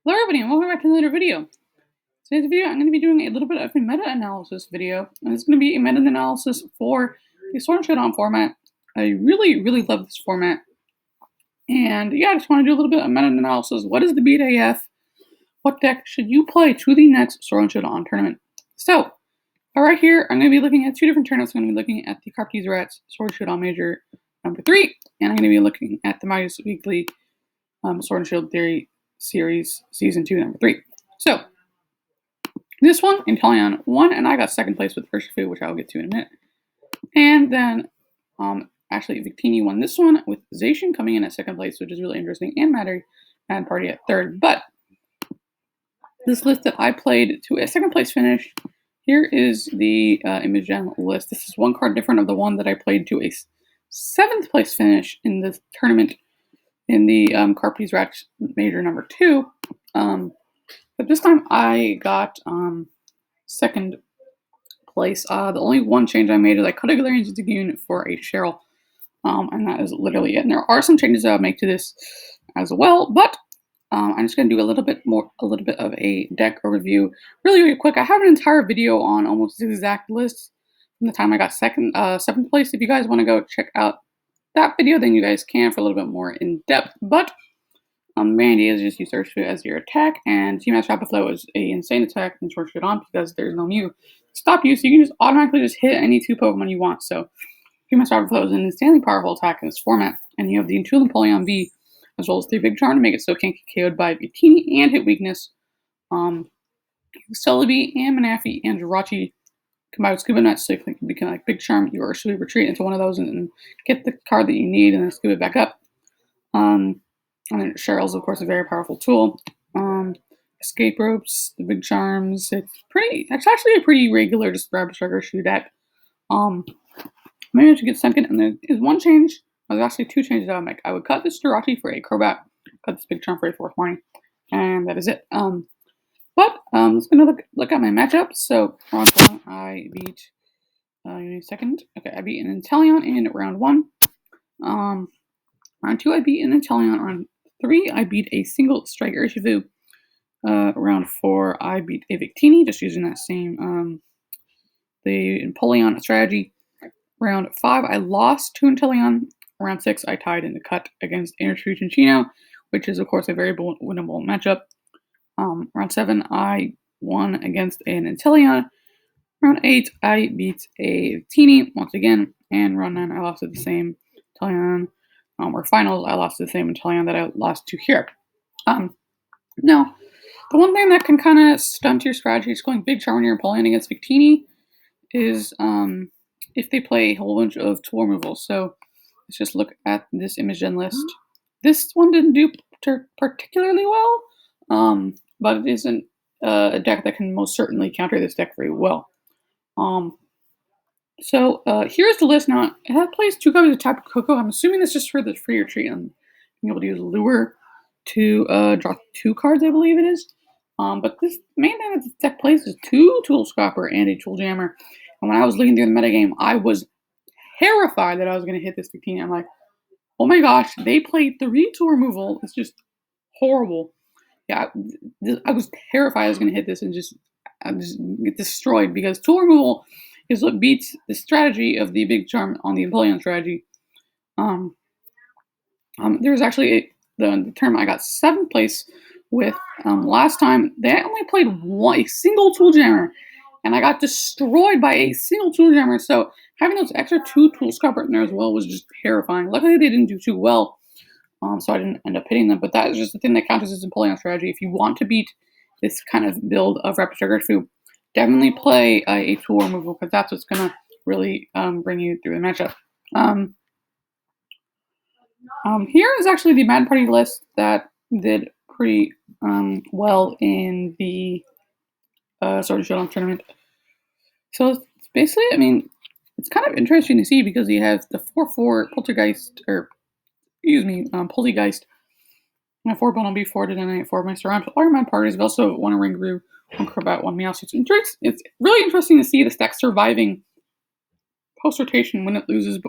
Hello everybody and welcome back to another video. Today's video I'm going to be doing a little bit of a meta-analysis video, and it's going to be a meta-analysis for the SwSh format. I really love this format, and yeah, I just want to do a little bit of meta-analysis. What is the BDIF? What deck should you play to the next SwSh tournament? So, right here, I'm going to be looking at two different tournaments. I'm going to be looking at the Carpties Rats SwSh Major number 3, and I'm going to be looking at the Midas Weekly Sword and Shield Theory Series Season 2 number 3. So, this one, Inteleon won, and I got second place with Urshifu, which I'll get to in a minute. And then, actually, Victini won this one with Zacian coming in at second place, which is really interesting, and Mad Party at third. But this list that I played to a second place finish, here is the Imogen list. This is one card different of the one that I played to a seventh place finish in the tournament in the Carpties Rats Major number 2. But this time I got second place. The only one change I made is I cut a Galarian Zigzagoon for a Cheryl, and that is literally it. And there are some changes that I'll make to this as well, but I'm just going to do a little bit of a deck overview really quick. I have an entire video on almost the exact list from the time I got seventh place. If you guys want to go check out that video, then you guys can for a little bit more in depth. But main idea is just use Urshifu as your attack, and Team Match Rapid Flow is an insane attack in Urshifu on because there's no Mew to stop you, so you can just automatically just hit any two Pokemon you want. So Team Match Rapid Flow is an insanely powerful attack in this format, and you have the Intuitive Napoleon V as well as 3 Big Charm to make it so it can't get KO'd by Victini and hit weakness. Celebi and Manaphy and Jirachi combined with Scuba Nuts, so you can become like Big Charm. You actually retreat into one of those and get the card that you need and then scuba it back up. And Cheryl's, of course, a very powerful tool. Escape ropes, the big charms. It's actually a pretty regular just Rapid Strike Urshifu deck. Maybe I should get second, and there is one change. There's actually two changes I would make. I would cut this Jirachi for a Crobat, cut this big charm for a 4th Marnie, and that is it. Let's look at my matchups. So round 1, I beat. Second. Okay, I beat an Inteleon in round 1. Round 2, I beat an Inteleon. Round 3, I beat a single strike Urshifu. Round 4, I beat a Victini, just using that same the Napoleon strategy. Round 5, I lost to Inteleon. Round 6, I tied in the cut against Interfusion Chino, which is, of course, a very winnable matchup. Round 7, I won against an Inteleon. Round 8, I beat a Victini once again. And round 9, I lost to the same Inteleon. Or finals, I lost to the same Inteleon that I lost to here. Now, the one thing that can kind of stunt your strategy is going Big Charm when you're playing against Victini is if they play a whole bunch of tool removals. So let's just look at this Imogen list. This one didn't do particularly well, but it isn't a deck that can most certainly counter this deck very well. So here's the list. Now, it plays 2 copies of Tapu Koko. I'm assuming this is just for the free retreat and being able to use Lure to draw 2 cards, I believe it is. But this main thing that this deck plays is 2 Tool Scrapper and a Tool Jammer. And when I was looking through the metagame, I was terrified that I was going to hit this 15. I'm like, oh my gosh, they played 3 tool removal. It's just horrible. Yeah, I was terrified I was going to hit this and just get destroyed because tool removal is what beats the strategy of the Big Charm on the Napoleon strategy. There was actually the term I got 7th place with last time. They only played a single Tool Jammer, and I got destroyed by a single Tool Jammer. So having those extra 2 Tool Scrapper in there as well was just terrifying. Luckily, they didn't do too well, so I didn't end up hitting them. But that is just the thing that counts as Napoleon strategy. If you want to beat this kind of build of Rapid Strike Urshifu, definitely play a tool removal because that's what's going to really bring you through the matchup. Here is actually the Mad Party list that did pretty well in the Sword and Shield tournament. So it's basically, it's kind of interesting to see because you have the 4/4 Poltergeist, Poltergeist, and a 4 Bundle B4 to donate 4 Meister Rhymes. All your Mad Parties have also 1 Ringaroo, 1 Crobat, 1 Meowscarada. It's really interesting to see the stack surviving post-rotation when it loses.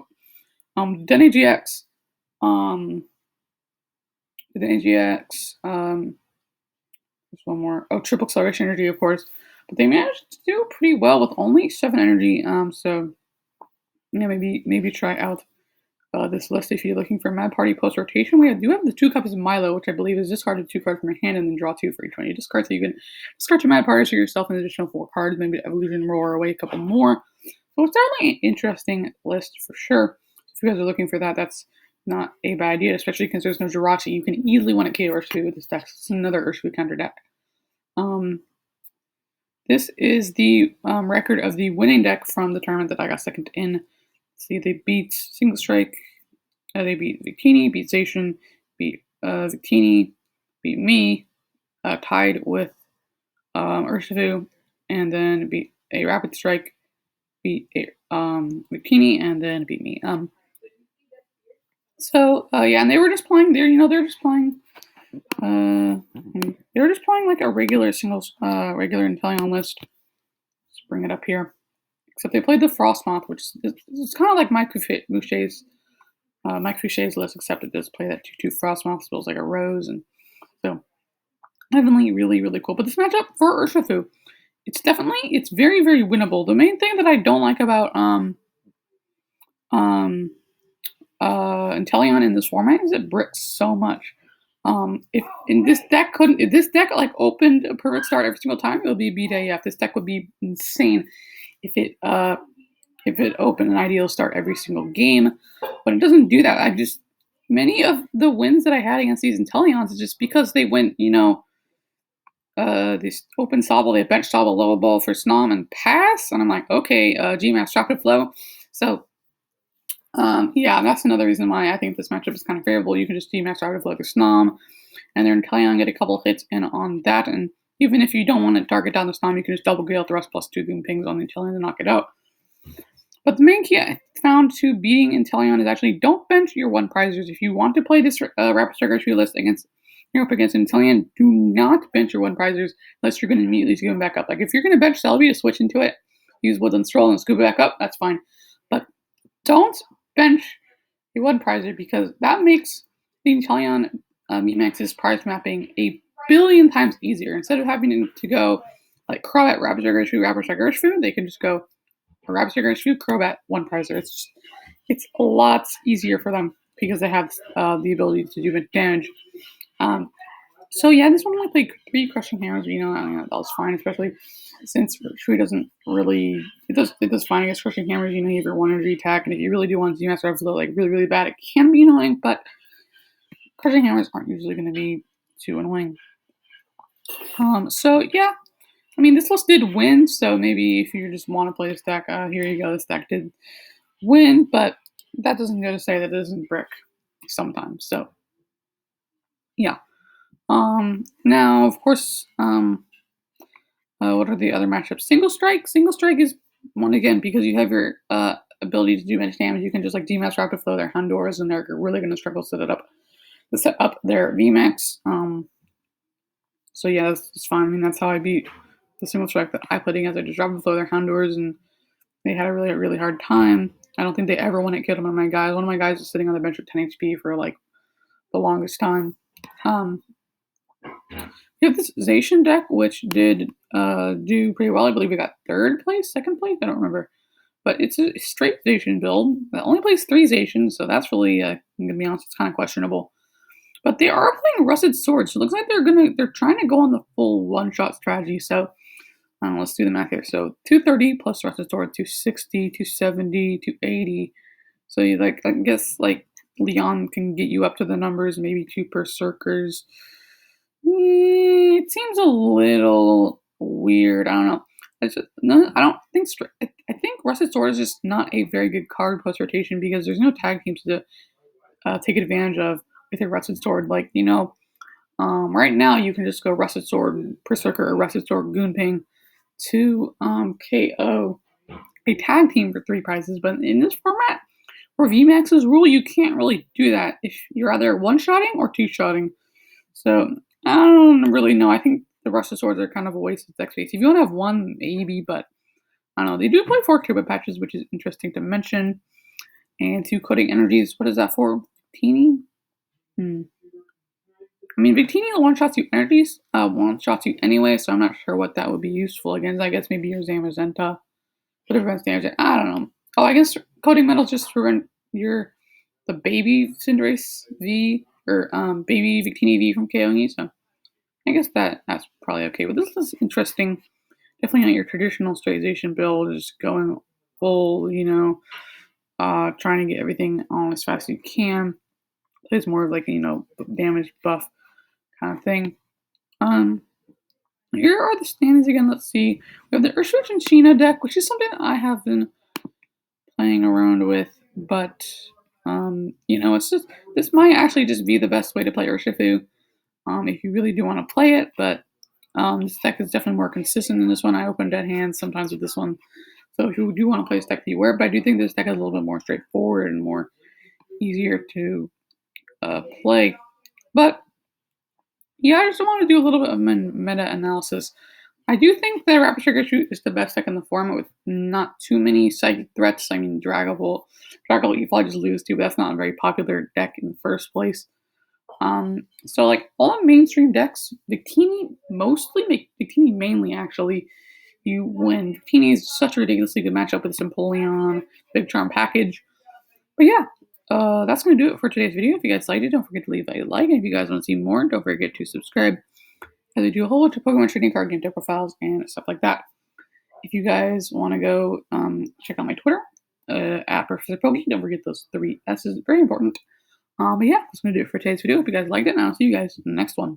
There's one more. Oh, triple acceleration energy, of course. But they managed to do pretty well with only 7 energy. So yeah, maybe try out this list if you're looking for Mad Party post rotation. We do have the 2 copies of Milo, which I believe is discarded 2 cards from your hand and then draw 2 for each one you discard. So you can discard your Mad Parties for yourself an additional 4 cards, maybe Evolution Roar away a couple more. So it's definitely an interesting list for sure. If you guys are looking for that, that's not a bad idea, especially because there's no Jirachi. You can easily win at KO Urshifu with this deck. It's another Urshifu counter deck. This is the record of the winning deck from the tournament that I got second in. See, they beat Single Strike, they beat Victini, beat Zacian, beat Victini, beat me, tied with Urshifu, and then beat a Rapid Strike, beat a Victini, and then beat me. Yeah, and they were just playing. They're just playing. They were just playing like a regular singles, regular Inteleon list. Let's bring it up here. Except they played the Frostmoth, which is kind of like Mike Fouché's list, except it does play that 2/2 Frostmoth, spells like a rose, and so definitely really, really cool. But this matchup for Urshifu, it's very, very winnable. The main thing that I don't like about Inteleon in this format is it bricks so much. If this deck like opened a perfect start every single time, it would be BDIF. This deck would be insane if it opened an ideal start every single game, but it doesn't do that. Many of the wins that I had against these Inteleons is just because they went, they open Sobble, they bench Sobble, lower ball for Snom and pass, and I'm like, okay, Gmax Chocolate Flow. So, yeah, that's another reason why I think this matchup is kind of favorable. You can just Gmax Chocolate Flow the Snom, and then Inteleon get a couple hits in on that, and even if you don't want to target down the Snom, you can just double Gale Thrust plus 2 Goon Pings on the Inteleon to knock it out. But the main key I found to beating Inteleon is actually don't bench your 1 prizers. If you want to play this Rapid Strike Urshifu list against Inteleon, do not bench your 1 prizers unless you're going to immediately scoop them back up. Like if you're going to bench Celebi to switch into it, use Woodland Stroll and scoop it back up, that's fine. But don't bench your 1 prizer because that makes the Inteleon Meatmax's prize mapping a billion times easier. Instead of having to go like Crobat, Rapid Strike Urshifu, they can just go Rapid Strike Urshifu, Crobat, 1 prizer. It's a lot easier for them because they have the ability to do damage. So yeah, this one only played 3 Crushing Hammers, but I think that was fine, especially since Shui doesn't really it does fine against Crushing Hammers. You have your 1 energy attack, and if you really do want to master overflow like really, really bad, it can be annoying, but Crushing Hammers aren't usually going to be too annoying. So yeah, I mean this list did win, so maybe if you just want to play this deck, here you go. This deck did win, but that doesn't go to say that it doesn't brick sometimes. So yeah. Now of course, what are the other matchups? Single Strike is one again because you have your ability to do much damage. You can just like Dmax Rapid Flow their Honduras, and they're really going to struggle to set up their VMAX. So yeah, that's fine. I mean that's how I beat the Single Strike that I played against. I just Rapid Flow their Honduras, and they had a really, really hard time. I don't think they ever won at kill one of my guys. One of my guys was sitting on the bench with 10 HP for like the longest time. We have this Zacian deck, which did do pretty well. I believe we got 3rd place, 2nd place, I don't remember. But it's a straight Zacian build. It only plays 3 Zacians, so that's really, I'm gonna be honest, it's kind of questionable. But they are playing Rusted Sword, so it looks like they're trying to go on the full one-shot strategy. So let's do the math here. So 230 plus Rusted Sword, 260, 270, 280. So you I guess Leon can get you up to the numbers, maybe 2 Berserkers. It seems a little weird. I don't know. I don't think. I think Rusted Sword is just not a very good card post rotation because there's no tag teams to take advantage of with a Rusted Sword. Right now you can just go Rusted Sword Berserker or Rusted Sword Goonping to KO a tag team for 3 prizes. But in this format, for VMAX's rule, you can't really do that if you're either 1-shotting or 2-shotting. So I don't really know. I think the Rusted Swords are kind of a waste of deck space. If you want to have 1, maybe, but I don't know. They do play 4 Turbo Patches, which is interesting to mention. And 2 Coding Energies. What is that for? Teeny? I mean, Victini one-shots you energies, one-shots you anyway, so I'm not sure what that would be useful against. I guess maybe your Zamazenta. What prevents damage? I don't know. Oh, I guess Coding Metal just prevent the baby Cinderace V or baby Victini V from KOing you, so I guess that's probably okay. But this is interesting. Definitely not your traditional Sterilization build, just going full, trying to get everything on as fast as you can. Plays more of like, damage buff kind of thing. Um, Here are the standings again. Let's see. We have the Urswitch and Sheena deck, which is something I have been playing around with, but it's just this might actually just be the best way to play Urshifu. If you really do want to play it, but this deck is definitely more consistent than this one. I open dead hands sometimes with this one. So if you do want to play this deck, beware. But I do think this deck is a little bit more straightforward and more easier to play. But yeah, I just want to do a little bit of meta analysis. I do think that Rapid Trigger Shoot is the best deck in the format with not too many psychic threats. I mean, Dragapult you probably just lose to, but that's not a very popular deck in the first place. So like all mainstream decks, Victini mainly actually, you win. Victini is such a ridiculously good matchup with Empoleon, Big Charm package. But yeah, that's going to do it for today's video. If you guys liked it, don't forget to leave a like. And if you guys want to see more, don't forget to subscribe. As we do a whole bunch of Pokemon trading card game deck profiles and stuff like that. If you guys want to go check out my Twitter, at Professor Pokey, don't forget those 3 S's, very important. But yeah, that's going to do it for today's video. Hope you guys liked it, and I'll see you guys in the next one.